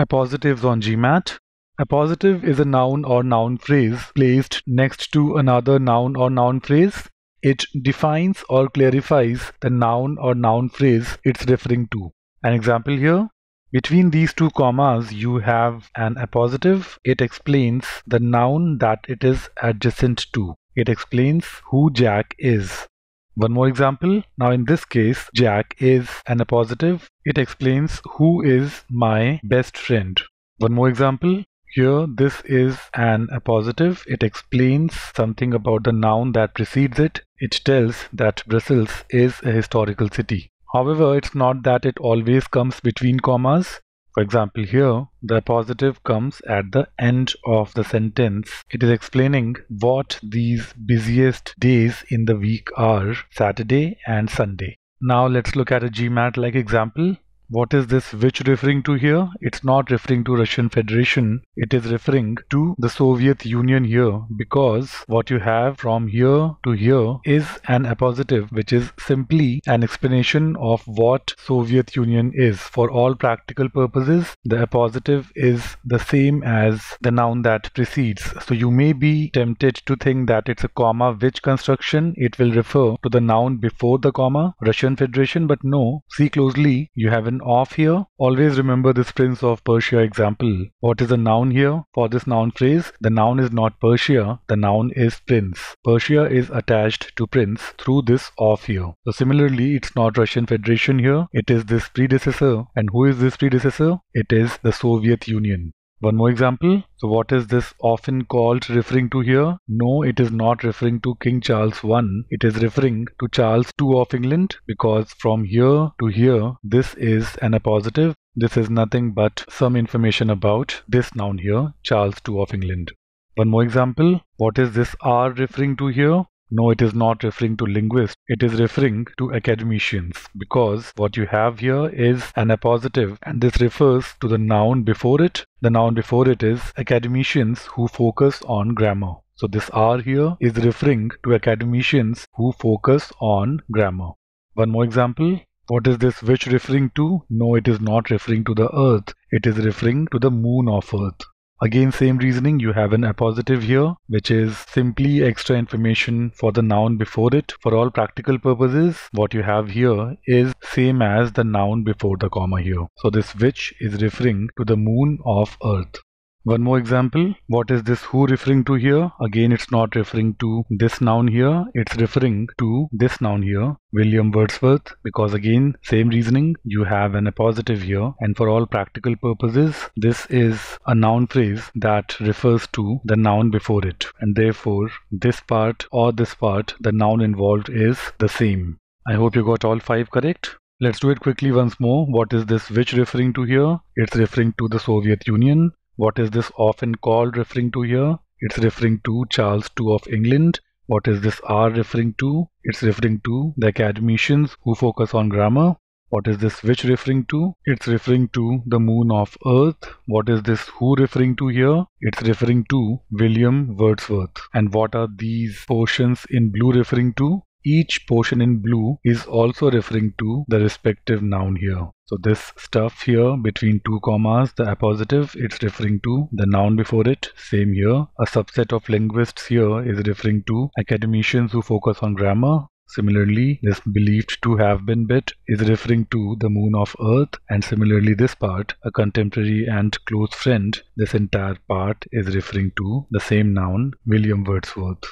Appositives on GMAT. Appositive is a noun or noun phrase placed next to another noun or noun phrase. It defines or clarifies the noun or noun phrase it's referring to. An example here. Between these two commas, you have an appositive. It explains the noun that it is adjacent to. It explains who Jack is. One more example. Now in this case, Jack is an appositive. It explains who is my best friend. One more example. Here, this is an appositive. It explains something about the noun that precedes it. It tells that Brussels is a historical city. However, it's not that it always comes between commas. For example, here, the appositive comes at the end of the sentence. It is explaining what these busiest days in the week are, Saturday and Sunday. Now let's look at a GMAT-like example. What is this which referring to here? It's not referring to Russian Federation. It is referring to the Soviet Union here, because what you have from here to here is an appositive, which is simply an explanation of what Soviet Union is. For all practical purposes, the appositive is the same as the noun that precedes. So you may be tempted to think that it's a comma which construction. It will refer to the noun before the comma, Russian Federation, but no. See closely, you have an off here. Always remember this Prince of Persia example. What is the noun here? For this noun phrase, the noun is not Persia, the noun is Prince. Persia is attached to Prince through this off here. So similarly, it's not Russian Federation here, it is this predecessor. And who is this predecessor? It is the Soviet Union. One more example. So what is this often called referring to here? No, it is not referring to King Charles I. It is referring to Charles II of England, because from here to here, this is an appositive. This is nothing but some information about this noun here, Charles II of England. One more example. What is this R referring to here? No, it is not referring to linguists. It is referring to academicians, because what you have here is an appositive, and this refers to the noun before it. The noun before it is academicians who focus on grammar. So this R here is referring to academicians who focus on grammar. One more example. What is this which referring to? No, it is not referring to the earth. It is referring to the moon of earth. Again, same reasoning, you have an appositive here, which is simply extra information for the noun before it. For all practical purposes, what you have here is same as the noun before the comma here. So this which is referring to the moon of earth. One more example. What is this who referring to here? Again, it's not referring to this noun here. It's referring to this noun here, William Wordsworth, because again, same reasoning. You have an appositive here, and for all practical purposes, this is a noun phrase that refers to the noun before it. And therefore, this part or this part, the noun involved is the same. I hope you got all 5 correct. Let's do it quickly once more. What is this which referring to here? It's referring to the Soviet Union. What is this often called referring to here? It's referring to Charles II of England. What is this R referring to? It's referring to the academicians who focus on grammar. What is this which referring to? It's referring to the moon of earth. What is this who referring to here? It's referring to William Wordsworth. And what are these portions in blue referring to? Each portion in blue is also referring to the respective noun here. So this stuff here between two commas, the appositive, it's referring to the noun before it. Same here. A subset of linguists here is referring to academicians who focus on grammar. Similarly, this believed to have been bit is referring to the moon of earth, and similarly this part, a contemporary and close friend, this entire part is referring to the same noun, William Wordsworth.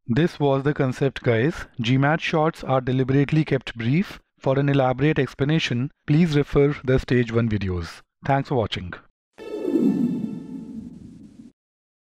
This was the concept, guys. GMAT shots are deliberately kept brief. For an elaborate explanation, please refer the stage 1 videos. Thanks for watching.